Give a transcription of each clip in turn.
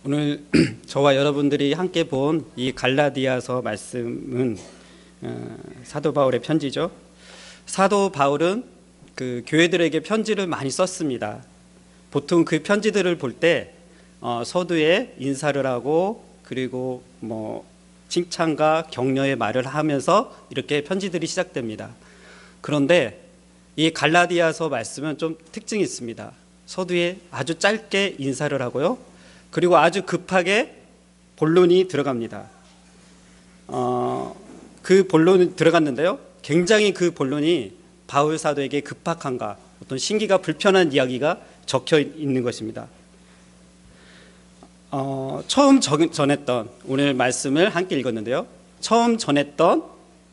오늘 저와 여러분들이 함께 본 이 갈라디아서 말씀은 사도 바울의 편지죠. 사도 바울은 그 교회들에게 편지를 많이 썼습니다. 보통 그 편지들을 볼 때 서두에 인사를 하고 그리고 칭찬과 격려의 말을 하면서 이렇게 편지들이 시작됩니다. 그런데 이 갈라디아서 말씀은 좀 특징이 있습니다. 서두에 아주 짧게 인사를 하고요. 그리고 아주 급하게 본론이 들어갑니다. 그 본론이 들어갔는데요. 굉장히 그 본론이 바울 사도에게 급박한가, 어떤 신기가 불편한 이야기가 적혀 있는 것입니다. 처음 전했던 오늘 말씀을 함께 읽었는데요. 처음 전했던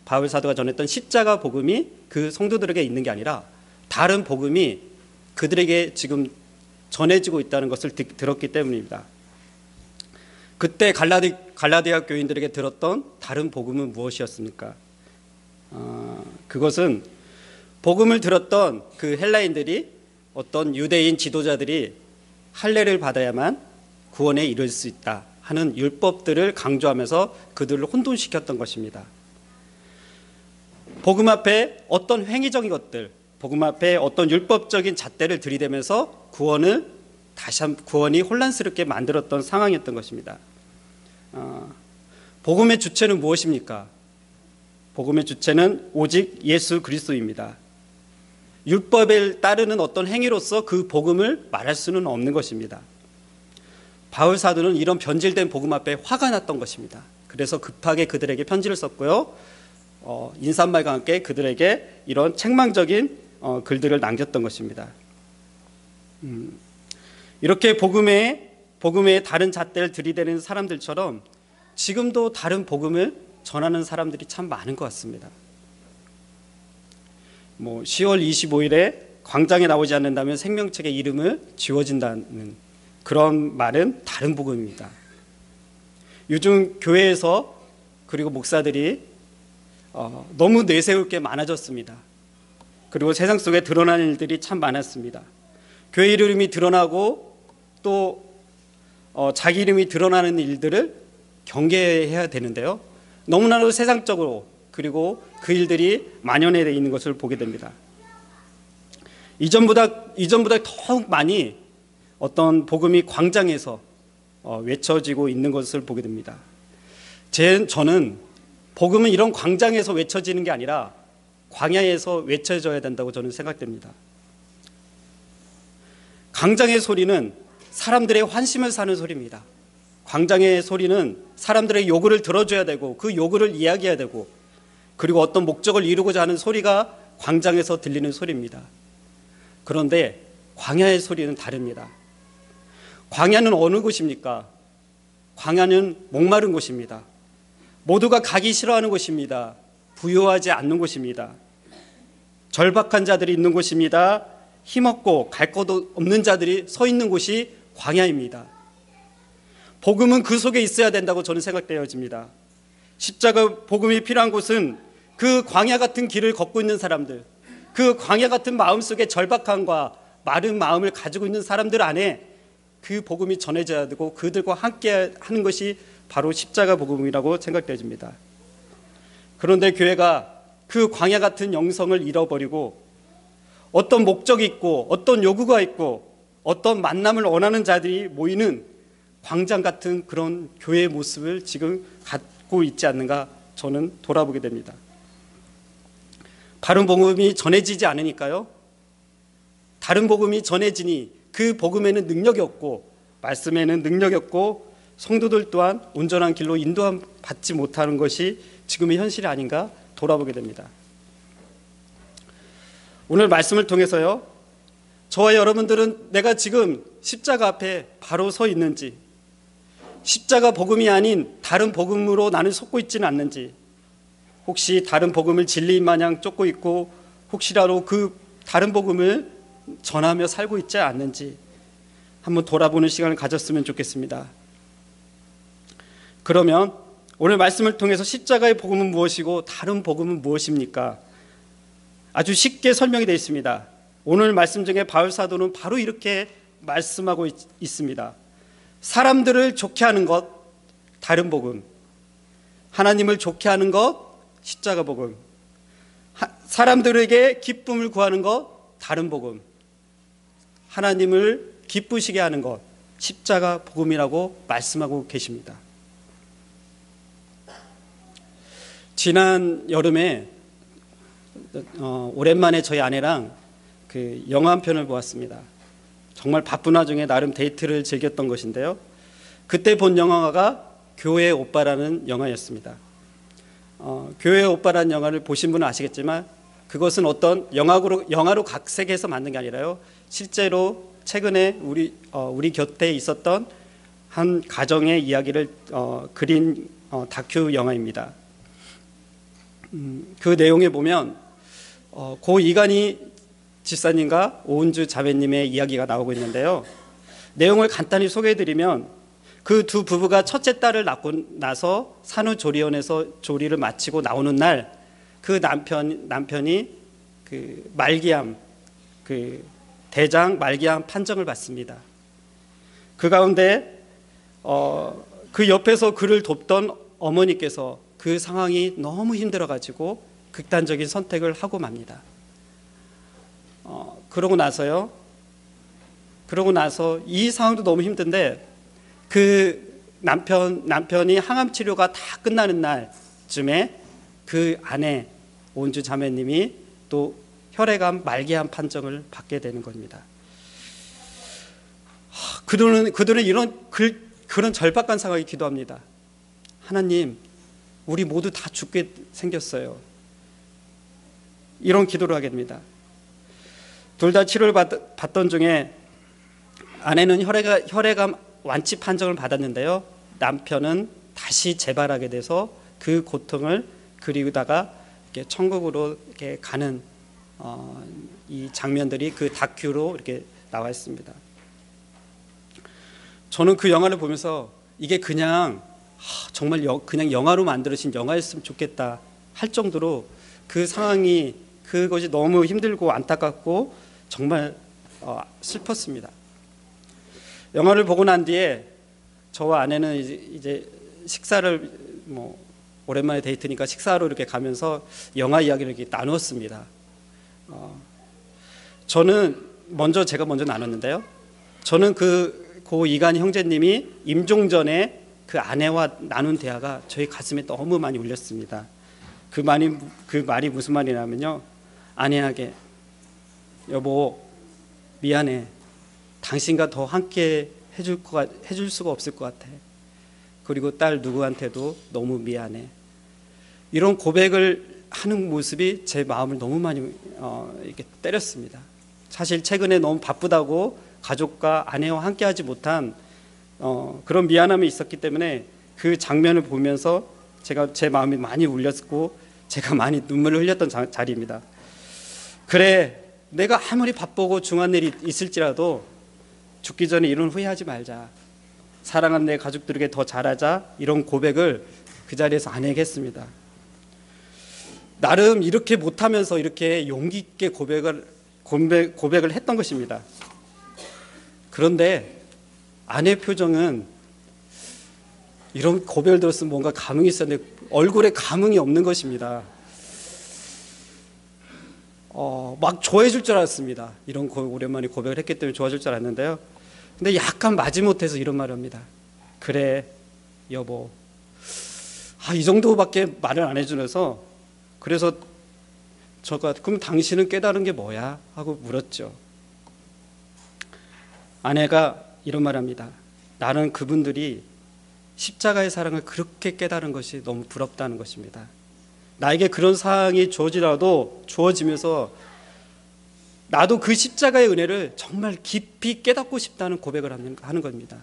바울 사도가 전했던 십자가 복음이 그 성도들에게 있는 게 아니라 다른 복음이 그들에게 지금 전해지고 있다는 것을 들었기 때문입니다. 그때 갈라디아 교인들에게 들었던 다른 복음은 무엇이었습니까? 그것은 복음을 들었던 그 헬라인들이 어떤 유대인 지도자들이 할례를 받아야만 구원에 이를 수 있다 하는 율법들을 강조하면서 그들을 혼돈시켰던 것입니다. 복음 앞에 어떤 행위적인 것들, 복음 앞에 어떤 율법적인 잣대를 들이대면서 구원이 혼란스럽게 만들었던 상황이었던 것입니다. 복음의 주체는 무엇입니까? 복음의 주체는 오직 예수 그리스도입니다. 율법을 따르는 어떤 행위로서 그 복음을 말할 수는 없는 것입니다. 바울 사도는 이런 변질된 복음 앞에 화가 났던 것입니다. 그래서 급하게 그들에게 편지를 썼고요. 인사말과 함께 그들에게 이런 책망적인 글들을 남겼던 것입니다. 이렇게 복음에 다른 잣대를 들이대는 사람들처럼 지금도 다른 복음을 전하는 사람들이 참 많은 것 같습니다. 10월 25일에 광장에 나오지 않는다면 생명책의 이름을 지워진다는 그런 말은 다른 복음입니다. 요즘 교회에서 그리고 목사들이 너무 내세울 게 많아졌습니다. 그리고 세상 속에 드러나는 일들이 참 많았습니다. 교회 이름이 드러나고 또 자기 이름이 드러나는 일들을 경계해야 되는데요. 너무나도 세상적으로 그리고 그 일들이 만연해 있는 것을 보게 됩니다. 이전보다 더욱 많이 어떤 복음이 광장에서 외쳐지고 있는 것을 보게 됩니다. 저는 복음은 이런 광장에서 외쳐지는 게 아니라 광야에서 외쳐져야 된다고 저는 생각됩니다. 광장의 소리는 사람들의 환심을 사는 소리입니다. 광장의 소리는 사람들의 요구를 들어줘야 되고 그 요구를 이야기해야 되고 그리고 어떤 목적을 이루고자 하는 소리가 광장에서 들리는 소리입니다. 그런데 광야의 소리는 다릅니다. 광야는 어느 곳입니까? 광야는 목마른 곳입니다. 모두가 가기 싫어하는 곳입니다. 부요하지 않는 곳입니다. 절박한 자들이 있는 곳입니다. 힘없고 갈 곳 없는 자들이 서 있는 곳이 광야입니다. 복음은 그 속에 있어야 된다고 저는 생각되어집니다. 십자가 복음이 필요한 곳은 그 광야 같은 길을 걷고 있는 사람들, 그 광야 같은 마음속에 절박함과 마른 마음을 가지고 있는 사람들 안에 그 복음이 전해져야 되고 그들과 함께 하는 것이 바로 십자가 복음이라고 생각되어집니다. 그런데 교회가 그 광야 같은 영성을 잃어버리고 어떤 목적이 있고 어떤 요구가 있고 어떤 만남을 원하는 자들이 모이는 광장 같은 그런 교회의 모습을 지금 갖고 있지 않는가 저는 돌아보게 됩니다. 바른 복음이 전해지지 않으니까요. 다른 복음이 전해지니 그 복음에는 능력이 없고 말씀에는 능력이 없고 성도들 또한 온전한 길로 인도함 받지 못하는 것이 지금의 현실이 아닌가 돌아보게 됩니다. 오늘 말씀을 통해서요. 저와 여러분들은 내가 지금 십자가 앞에 바로 서 있는지 십자가 복음이 아닌 다른 복음으로 나는 속고 있지는 않는지 혹시 다른 복음을 진리인 마냥 쫓고 있고 혹시라도 그 다른 복음을 전하며 살고 있지 않는지 한번 돌아보는 시간을 가졌으면 좋겠습니다. 그러면 오늘 말씀을 통해서 십자가의 복음은 무엇이고 다른 복음은 무엇입니까? 아주 쉽게 설명이 되어 있습니다. 오늘 말씀 중에 바울 사도는 바로 이렇게 말씀하고 있습니다. 사람들을 좋게 하는 것, 다른 복음. 하나님을 좋게 하는 것, 십자가 복음. 사람들에게 기쁨을 구하는 것, 다른 복음. 하나님을 기쁘시게 하는 것, 십자가 복음이라고 말씀하고 계십니다. 지난 여름에 오랜만에 저희 아내랑 그 영화 한 편을 보았습니다. 정말 바쁜 와중에 나름 데이트를 즐겼던 것인데요. 그때 본 영화가 교회 오빠라는 영화였습니다. 교회 오빠라는 영화를 보신 분은 아시겠지만 그것은 어떤 영화로 각색해서 만든 게 아니라요. 실제로 최근에 우리 곁에 있었던 한 가정의 이야기를 그린 다큐 영화입니다. 그 내용에 보면 고 이간희 집사님과 오은주 자매님의 이야기가 나오고 있는데요. 내용을 간단히 소개해드리면 그 두 부부가 첫째 딸을 낳고 나서 산후조리원에서 조리를 마치고 나오는 날 그 남편이 그 말기암, 그 대장 말기암 판정을 받습니다. 그 가운데 그 옆에서 그를 돕던 어머니께서 그 상황이 너무 힘들어가지고 극단적인 선택을 하고 맙니다. 그러고 나서 이 상황도 너무 힘든데 그 남편이 항암 치료가 다 끝나는 날쯤에 그 아내 온주 자매님이 또 혈액암 말기암 판정을 받게 되는 겁니다. 그들은 그런 절박한 상황에 기도합니다. 하나님, 우리 모두 다 죽게 생겼어요. 이런 기도를 하게 됩니다. 둘 다 치료를 받던 중에 아내는 혈액암 완치 판정을 받았는데요. 남편은 다시 재발하게 돼서 그 고통을 그리다가 이렇게 천국으로 이렇게 가는 이 장면들이 그 다큐로 이렇게 나와 있습니다. 저는 그 영화를 보면서 이게 정말 그냥 영화로 만들어진 영화였으면 좋겠다 할 정도로 그 상황이 그것이 너무 힘들고 안타깝고 정말 슬펐습니다. 영화를 보고 난 뒤에 저와 아내는 이제 식사를 오랜만에 데이트니까 식사로 이렇게 가면서 영화 이야기를 이렇게 나누었습니다. 제가 먼저 나눴는데요. 저는 고 이간 형제님이 임종 전에 그 아내와 나눈 대화가 저희 가슴에 너무 많이 울렸습니다. 그 말이 무슨 말이냐면요. 아내에게 여보 미안해. 당신과 더 함께 해줄 수가 없을 것 같아. 그리고 딸 누구한테도 너무 미안해. 이런 고백을 하는 모습이 제 마음을 너무 많이 이렇게 때렸습니다. 사실 최근에 너무 바쁘다고 가족과 아내와 함께하지 못한 그런 미안함이 있었기 때문에 그 장면을 보면서 제 마음이 많이 울렸고 제가 많이 눈물을 흘렸던 자리입니다. 그래, 내가 아무리 바쁘고 중한 일이 있을지라도 죽기 전에 이런 후회하지 말자. 사랑하는 내 가족들에게 더 잘하자. 이런 고백을 그 자리에서 아내에게 했습니다. 나름 이렇게 못하면서 이렇게 용기 있게 고백을 했던 것입니다. 그런데 아내 표정은 이런 고백을 들었으면 뭔가 감흥이 있었는데 얼굴에 감흥이 없는 것입니다. 막 좋아해 줄 줄 알았습니다. 이런 오랜만에 고백을 했기 때문에 좋아질 줄 알았는데요. 근데 약간 마지못해서 이런 말을 합니다. 그래 여보, 이 정도밖에 말을 안 해주면서 그래서 그럼 당신은 깨달은 게 뭐야? 하고 물었죠. 아내가 이런 말을 합니다. 나는 그분들이 십자가의 사랑을 그렇게 깨달은 것이 너무 부럽다는 것입니다. 나에게 그런 사항이 주어지면서 나도 그 십자가의 은혜를 정말 깊이 깨닫고 싶다는 고백을 하는 겁니다.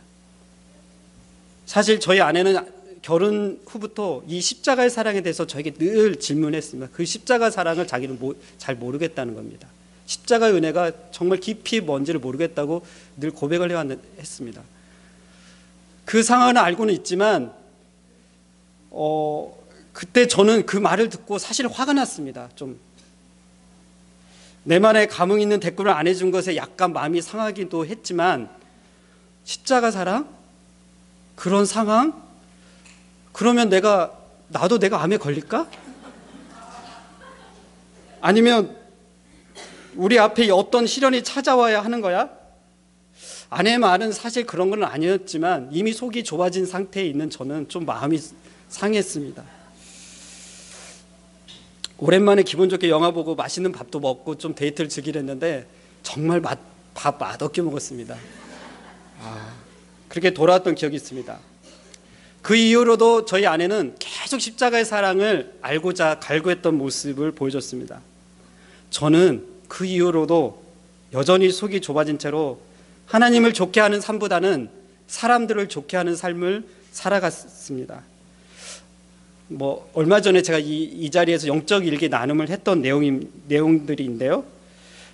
사실 저희 아내는 결혼 후부터 이 십자가의 사랑에 대해서 저에게 늘 질문했습니다. 그 십자가 사랑을 자기는 잘 모르겠다는 겁니다. 십자가의 은혜가 정말 깊이 뭔지를 모르겠다고 늘 고백을 했습니다. 그 상황을 알고는 있지만 그때 저는 그 말을 듣고 사실 화가 났습니다. 내 말에 감흥 있는 댓글을 안 해준 것에 약간 마음이 상하기도 했지만 십자가 사랑? 그런 상황? 그러면 나도 내가 암에 걸릴까? 아니면 우리 앞에 어떤 시련이 찾아와야 하는 거야? 아내의 말은 사실 그런 건 아니었지만 이미 속이 좁아진 상태에 있는 저는 좀 마음이 상했습니다. 오랜만에 기분 좋게 영화 보고 맛있는 밥도 먹고 좀 데이트를 즐기려 했는데 정말 밥 맛없게 먹었습니다. 그렇게 돌아왔던 기억이 있습니다. 그 이후로도 저희 아내는 계속 십자가의 사랑을 알고자 갈구했던 모습을 보여줬습니다. 저는 그 이후로도 여전히 속이 좁아진 채로 하나님을 좋게 하는 삶보다는 사람들을 좋게 하는 삶을 살아갔습니다. 얼마 전에 제가 이 자리에서 영적 일기 나눔을 했던 내용들인데요.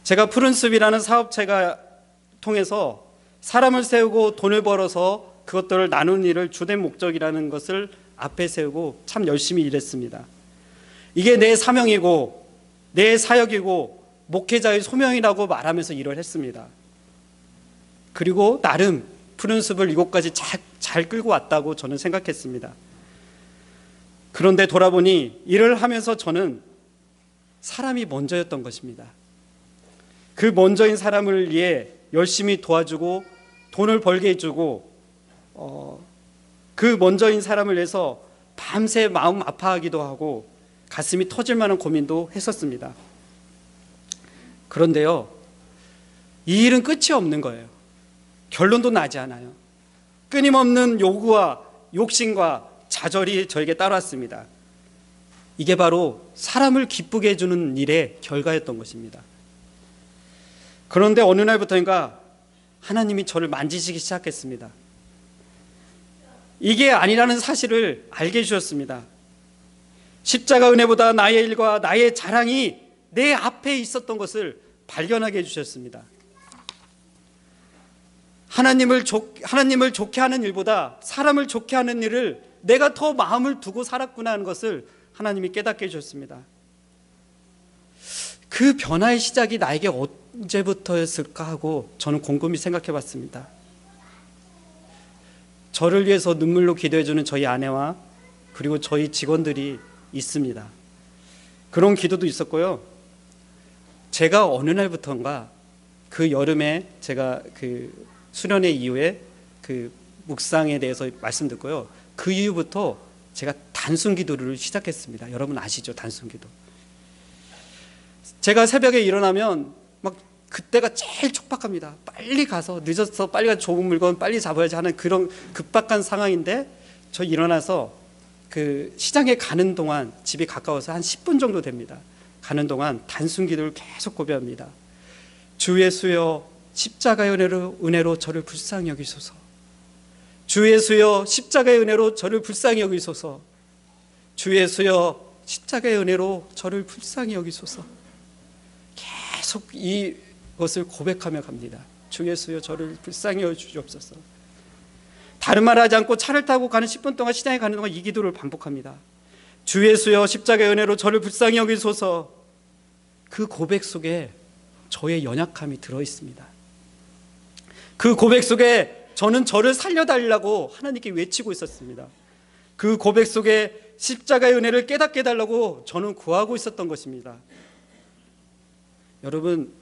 제가 푸른숲이라는 사업체가 통해서 사람을 세우고 돈을 벌어서 그것들을 나누는 일을 주된 목적이라는 것을 앞에 세우고 참 열심히 일했습니다. 이게 내 사명이고 내 사역이고 목회자의 소명이라고 말하면서 일을 했습니다. 그리고 나름 푸른숲을 이곳까지 잘 끌고 왔다고 저는 생각했습니다. 그런데 돌아보니 일을 하면서 저는 사람이 먼저였던 것입니다. 그 먼저인 사람을 위해 열심히 도와주고 돈을 벌게 해주고 그 먼저인 사람을 위해서 밤새 마음 아파하기도 하고 가슴이 터질 만한 고민도 했었습니다. 그런데요, 이 일은 끝이 없는 거예요. 결론도 나지 않아요. 끊임없는 요구와 욕심과 좌절이 저에게 따라왔습니다. 이게 바로 사람을 기쁘게 해주는 일의 결과였던 것입니다. 그런데 어느 날부터인가 하나님이 저를 만지시기 시작했습니다. 이게 아니라는 사실을 알게 해주셨습니다. 십자가 은혜보다 나의 일과 나의 자랑이 내 앞에 있었던 것을 발견하게 해주셨습니다. 하나님을 좋게 하는 일보다 사람을 좋게 하는 일을 내가 더 마음을 두고 살았구나 하는 것을 하나님이 깨닫게 해주셨습니다. 그 변화의 시작이 나에게 언제부터였을까 하고 저는 곰곰이 생각해 봤습니다. 저를 위해서 눈물로 기도해주는 저희 아내와 그리고 저희 직원들이 있습니다. 그런 기도도 있었고요. 제가 어느 날부터인가 그 여름에 제가 그 수련회 이후에 그 묵상에 대해서 말씀 듣고요. 그 이후부터 제가 단순 기도를 시작했습니다. 여러분 아시죠? 단순 기도. 제가 새벽에 일어나면 막 그때가 제일 촉박합니다. 빨리 가서 늦어서 빨리 가서 좋은 물건 빨리 잡아야지 하는 그런 급박한 상황인데 저 일어나서 그 시장에 가는 동안 집이 가까워서 한 10분 정도 됩니다. 가는 동안 단순 기도를 계속 고백합니다. 주 예수여 십자가의 은혜로 저를 불쌍히 여기소서. 주 예수여 십자가의 은혜로 저를 불쌍히 여기소서. 주 예수여 십자가의 은혜로 저를 불쌍히 여기소서. 계속 이것을 고백하며 갑니다. 주 예수여 저를 불쌍히 여기주옵소서. 다른 말 하지 않고 차를 타고 가는 10분 동안 시장에 가는 동안 이 기도를 반복합니다. 주 예수여 십자가의 은혜로 저를 불쌍히 여기소서. 그 고백 속에 저의 연약함이 들어있습니다. 그 고백 속에 저는 저를 살려달라고 하나님께 외치고 있었습니다. 그 고백 속에 십자가의 은혜를 깨닫게 해달라고 저는 구하고 있었던 것입니다. 여러분,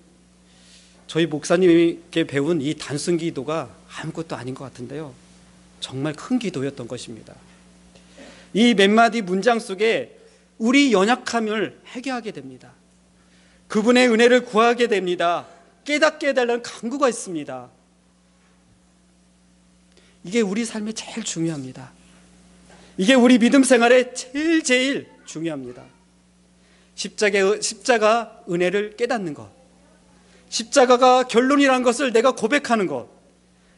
저희 목사님께 배운 이 단순 기도가 아무것도 아닌 것 같은데요, 정말 큰 기도였던 것입니다. 이 몇 마디 문장 속에 우리 연약함을 회개하게 됩니다. 그분의 은혜를 구하게 됩니다. 깨닫게 해달라는 간구가 있습니다. 이게 우리 삶에 제일 중요합니다. 이게 우리 믿음 생활에 제일 중요합니다. 십자가 은혜를 깨닫는 것, 십자가가 결론이라는 것을 내가 고백하는 것,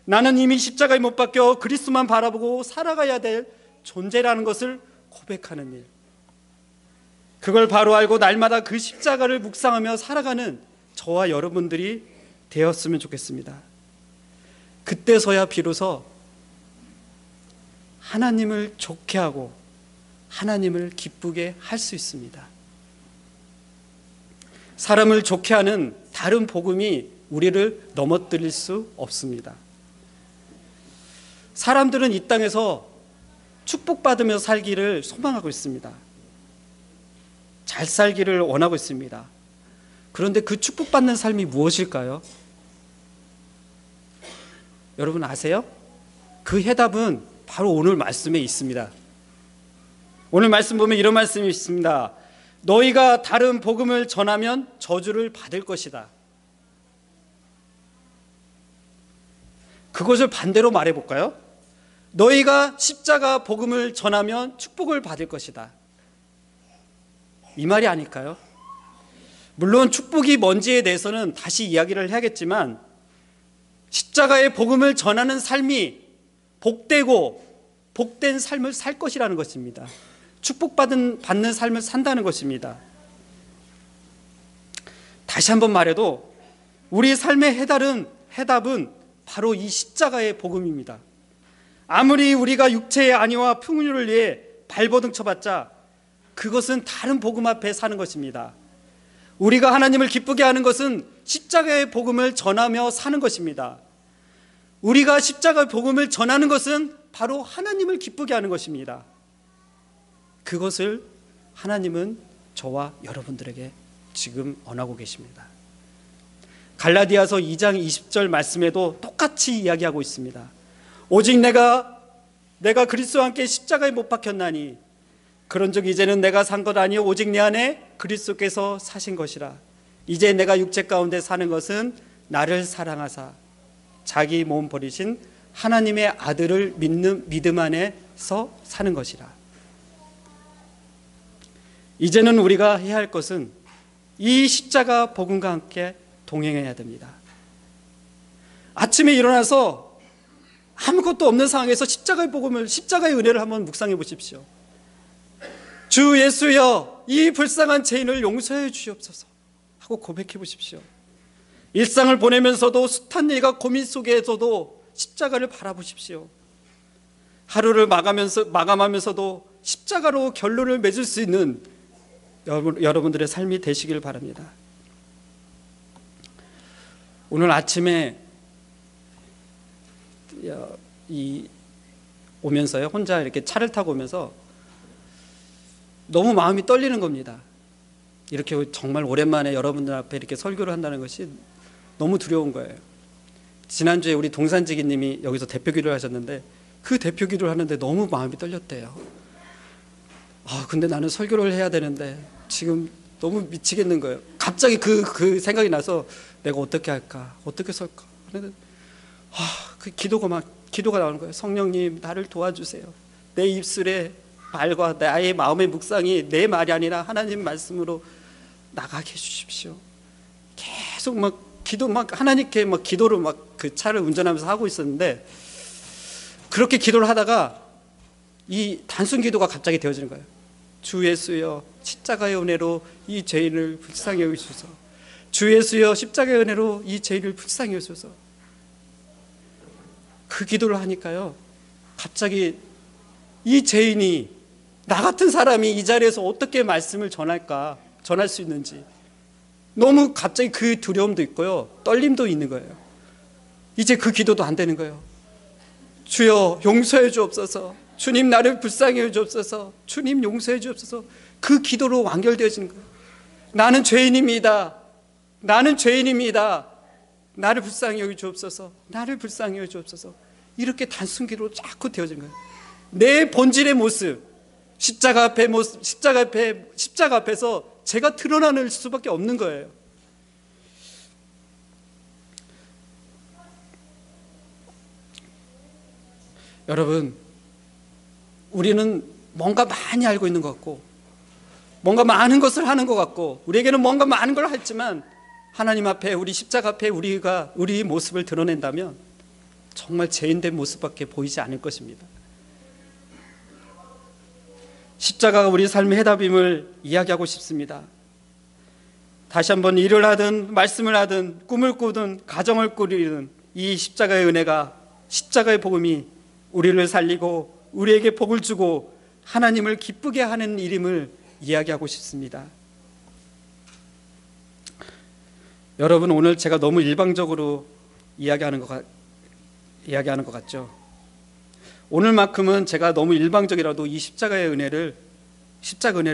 나는 이미 십자가에 못 박혀 그리스도만 바라보고 살아가야 될 존재라는 것을 고백하는 일, 그걸 바로 알고 날마다 그 십자가를 묵상하며 살아가는 저와 여러분들이 되었으면 좋겠습니다. 그때서야 비로소 하나님을 좋게 하고 하나님을 기쁘게 할 수 있습니다. 사람을 좋게 하는 다른 복음이 우리를 넘어뜨릴 수 없습니다. 사람들은 이 땅에서 축복받으며 살기를 소망하고 있습니다. 잘 살기를 원하고 있습니다. 그런데 그 축복받는 삶이 무엇일까요? 여러분 아세요? 그 해답은 바로 오늘 말씀에 있습니다. 오늘 말씀 보면 이런 말씀이 있습니다. 너희가 다른 복음을 전하면 저주를 받을 것이다. 그것을 반대로 말해볼까요? 너희가 십자가 복음을 전하면 축복을 받을 것이다. 이 말이 아닐까요? 물론 축복이 뭔지에 대해서는 다시 이야기를 해야겠지만 십자가의 복음을 전하는 삶이 복되고 복된 삶을 살 것이라는 것입니다. 축복받는 삶을 산다는 것입니다. 다시 한번 말해도 우리 삶의 해답은 바로 이 십자가의 복음입니다. 아무리 우리가 육체의 안위와 풍요를 위해 발버둥 쳐봤자 그것은 다른 복음 앞에 사는 것입니다. 우리가 하나님을 기쁘게 하는 것은 십자가의 복음을 전하며 사는 것입니다. 우리가 십자가의 복음을 전하는 것은 바로 하나님을 기쁘게 하는 것입니다. 그것을 하나님은 저와 여러분들에게 지금 원하고 계십니다. 갈라디아서 2장 20절 말씀에도 똑같이 이야기하고 있습니다. 오직 내가 그리스도와 함께 십자가에 못 박혔나니 그런즉 이제는 내가 산 것 아니요 오직 내 안에 그리스도께서 사신 것이라. 이제 내가 육체 가운데 사는 것은 나를 사랑하사 자기 몸 버리신 하나님의 아들을 믿는 믿음 안에서 사는 것이라. 이제는 우리가 해야 할 것은 이 십자가 복음과 함께 동행해야 됩니다. 아침에 일어나서 아무것도 없는 상황에서 십자가의 은혜를 한번 묵상해 보십시오. 주 예수여, 이 불쌍한 죄인을 용서해 주시옵소서 하고 고백해 보십시오. 일상을 보내면서도 숱한 일과 고민 속에서도 십자가를 바라보십시오. 하루를 마감하면서도 십자가로 결론을 맺을 수 있는 여러분들의 삶이 되시길 바랍니다. 오늘 아침에 오면서요, 혼자 이렇게 차를 타고 오면서 너무 마음이 떨리는 겁니다. 이렇게 정말 오랜만에 여러분들 앞에 이렇게 설교를 한다는 것이 너무 두려운 거예요. 지난주에 우리 동산지기님이 여기서 대표기도를 하셨는데 그 대표기도를 하는데 너무 마음이 떨렸대요. 근데 나는 설교를 해야 되는데 지금 너무 미치겠는 거예요. 갑자기 그 생각이 나서 내가 어떻게 할까, 어떻게 설까. 그런데 그 기도가 나오는 거예요. 성령님, 나를 도와주세요. 내 입술에 말과 나의 마음의 묵상이 내 말이 아니라 하나님 말씀으로 나가게 해주십시오. 계속 하나님께 기도를 그 차를 운전하면서 하고 있었는데, 그렇게 기도를 하다가 이 단순 기도가 갑자기 되어지는 거예요. 주 예수여, 십자가의 은혜로 이 죄인을 불쌍히 여기소서. 주 예수여, 십자가의 은혜로 이 죄인을 불쌍히 여기소서. 그 기도를 하니까요, 갑자기 이 죄인이, 나 같은 사람이 이 자리에서 어떻게 말씀을 전할 수 있는지 너무 갑자기 그 두려움도 있고요, 떨림도 있는 거예요. 이제 그 기도도 안 되는 거예요. 주여 용서해 주옵소서. 주님 나를 불쌍히 해 주옵소서. 주님 용서해 주옵소서. 그 기도로 완결되어지는 거예요. 나는 죄인입니다. 나는 죄인입니다. 나를 불쌍히 여겨 주옵소서. 나를 불쌍히 여겨 주옵소서. 이렇게 단순 기도로 자꾸 되어지는 거예요. 내 본질의 모습, 십자가 앞에서 제가 드러나는 수밖에 없는 거예요. 여러분, 우리는 뭔가 많이 알고 있는 것 같고, 뭔가 많은 것을 하는 것 같고, 우리에게는 뭔가 많은 걸 했지만, 하나님 앞에, 우리 십자가 앞에 우리가 우리 모습을 드러낸다면 정말 죄인된 모습밖에 보이지 않을 것입니다. 십자가가 우리 삶의 해답임을 이야기하고 싶습니다. 다시 한번 일을 하든 말씀을 하든 꿈을 꾸든 가정을 꾸리든 이 십자가의 은혜가, 십자가의 복음이 우리를 살리고 우리에게 복을 주고 하나님을 기쁘게 하는 일임을 이야기하고 싶습니다. 여러분, 오늘 제가 너무 일방적으로 이야기하는 것 같죠? 오늘만큼은 제가 너무 일방적이라도 이 십자가 은혜를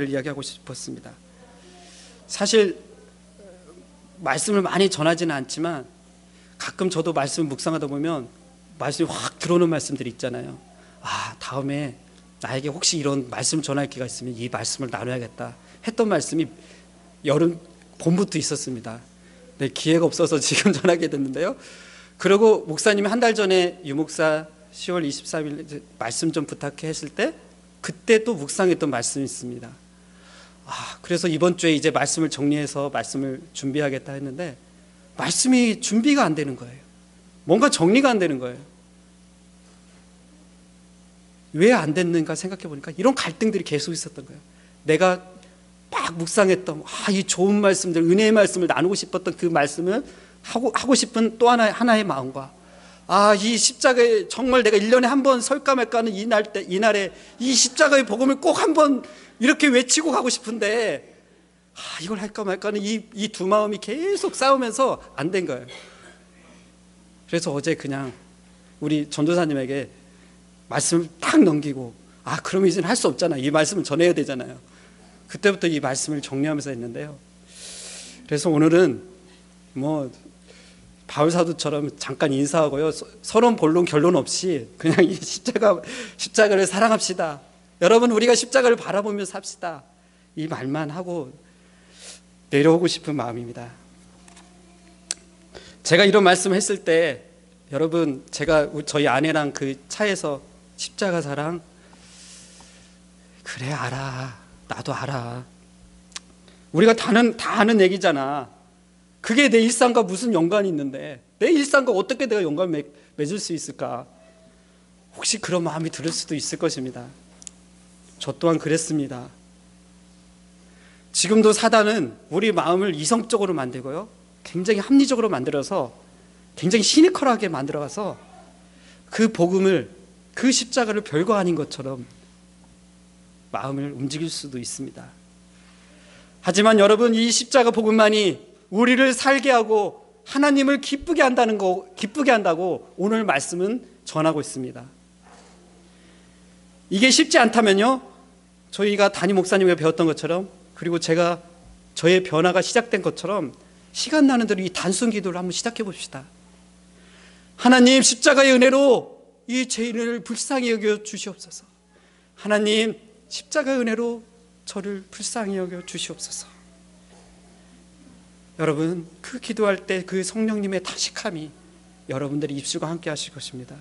이야기하고 싶었습니다. 사실 말씀을 많이 전하지는 않지만 가끔 저도 말씀을 묵상하다 보면 말씀이 확 들어오는 말씀들이 있잖아요. 다음에 나에게 혹시 이런 말씀 전할 기회가 있으면 이 말씀을 나눠야겠다 했던 말씀이 여름 봄부터 있었습니다. 네, 기회가 없어서 지금 전하게 됐는데요. 그리고 목사님이 한 달 전에 유목사 10월 23일 말씀 좀 부탁해 했을 때 그때 또 묵상했던 말씀이 있습니다. 그래서 이번 주에 이제 말씀을 정리해서 말씀을 준비하겠다 했는데 말씀이 준비가 안 되는 거예요. 뭔가 정리가 안 되는 거예요. 왜 안 됐는가 생각해 보니까 이런 갈등들이 계속 있었던 거예요. 내가 막 묵상했던 이 좋은 말씀들, 은혜의 말씀을 나누고 싶었던 그 말씀을 하고 싶은 또 하나의 마음과 이 십자가에 정말 내가 1년에 한 번 설까 말까 하는 이날에 이 십자가의 복음을 꼭 한번 이렇게 외치고 가고 싶은데 이걸 할까 말까 하는 이 두 마음이 계속 싸우면서 안 된 거예요. 그래서 어제 그냥 우리 전도사님에게 말씀을 딱 넘기고 그럼 이제는 할 수 없잖아. 이 말씀을 전해야 되잖아요. 그때부터 이 말씀을 정리하면서 했는데요. 그래서 오늘은 바울 사도처럼 잠깐 인사하고요. 서론 본론 결론 없이 그냥 이 십자가를 사랑합시다. 여러분 우리가 십자가를 바라보며 삽시다. 이 말만 하고 내려오고 싶은 마음입니다. 제가 이런 말씀을 했을 때 여러분 제가 저희 아내랑 그 차에서 십자가 사랑 그래 알아. 나도 알아. 우리가 다 아는 얘기잖아. 그게 내 일상과 무슨 연관이 있는데 내 일상과 어떻게 내가 연관을 맺을 수 있을까? 혹시 그런 마음이 들을 수도 있을 것입니다. 저 또한 그랬습니다. 지금도 사단은 우리 마음을 이성적으로 만들고요, 굉장히 합리적으로 만들어서 굉장히 시니컬하게 만들어가서 그 복음을, 그 십자가를 별거 아닌 것처럼 마음을 움직일 수도 있습니다. 하지만 여러분, 이 십자가 복음만이 우리를 살게 하고 하나님을 기쁘게 한다고 오늘 말씀은 전하고 있습니다. 이게 쉽지 않다면요, 저희가 담임 목사님과 배웠던 것처럼, 그리고 저의 변화가 시작된 것처럼 시간 나는 대로 이 단순 기도를 한번 시작해 봅시다. 하나님, 십자가의 은혜로 이 죄인을 불쌍히 여겨 주시옵소서. 하나님, 십자가의 은혜로 저를 불쌍히 여겨 주시옵소서. 여러분, 그 기도할 때 그 성령님의 다식함이 여러분들의 입술과 함께 하실 것입니다.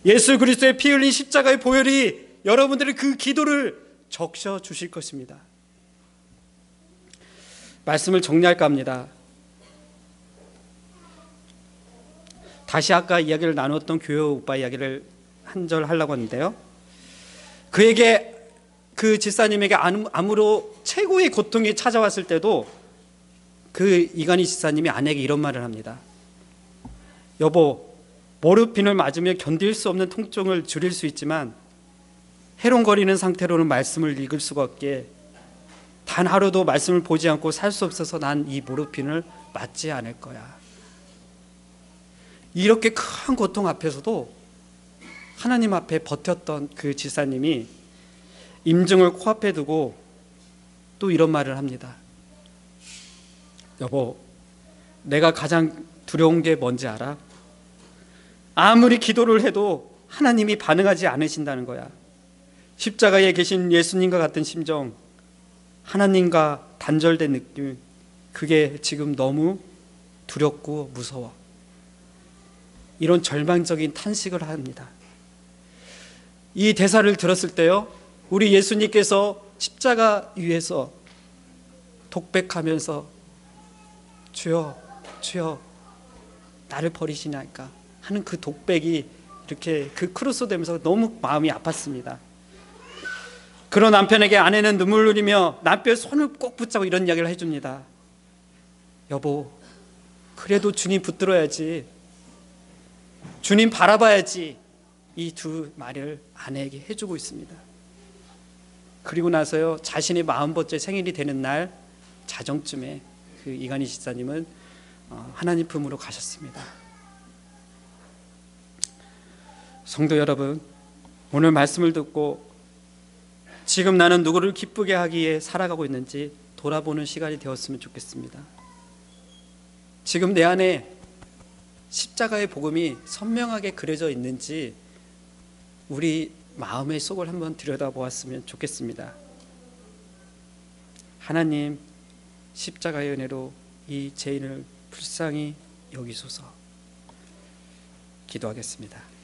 예수 그리스도의 피 흘린 십자가의 보혈이 여러분들의 그 기도를 적셔 주실 것입니다. 말씀을 정리할까 합니다. 다시 아까 이야기를 나눴던 교회 오빠 이야기를 한 절 하려고 하는데요, 그에게, 그 집사님에게 암으로 최고의 고통이 찾아왔을 때도 그 이간희 집사님이 아내에게 이런 말을 합니다. 여보, 모르핀을 맞으며 견딜 수 없는 통증을 줄일 수 있지만 해롱거리는 상태로는 말씀을 읽을 수가 없기에 단 하루도 말씀을 보지 않고 살 수 없어서 난 이 모르핀을 맞지 않을 거야. 이렇게 큰 고통 앞에서도 하나님 앞에 버텼던 그 집사님이 임증을 코앞에 두고 또 이런 말을 합니다. 여보, 내가 가장 두려운 게 뭔지 알아? 아무리 기도를 해도 하나님이 반응하지 않으신다는 거야. 십자가에 계신 예수님과 같은 심정, 하나님과 단절된 느낌, 그게 지금 너무 두렵고 무서워. 이런 절망적인 탄식을 합니다. 이 대사를 들었을 때요, 우리 예수님께서 십자가 위에서 독백하면서 주여, 주여, 나를 버리시나이까 하는 그 독백이 이렇게 그 크로스 되면서 너무 마음이 아팠습니다. 그런 남편에게 아내는 눈물을 흘리며 남편 손을 꼭 붙잡고 이런 이야기를 해줍니다. 여보, 그래도 주님 붙들어야지, 주님 바라봐야지, 이 두 말을 아내에게 해주고 있습니다. 그리고 나서요, 자신의 40번째 생일이 되는 날 자정쯤에 그 이간희 집사님은 하나님 품으로 가셨습니다. 성도 여러분, 오늘 말씀을 듣고 지금 나는 누구를 기쁘게 하기 위해 살아가고 있는지 돌아보는 시간이 되었으면 좋겠습니다. 지금 내 안에 십자가의 복음이 선명하게 그려져 있는지 우리 마음의 속을 한번 들여다보았으면 좋겠습니다. 하나님, 십자가의 은혜로 이 죄인을 불쌍히 여기소서. 기도하겠습니다.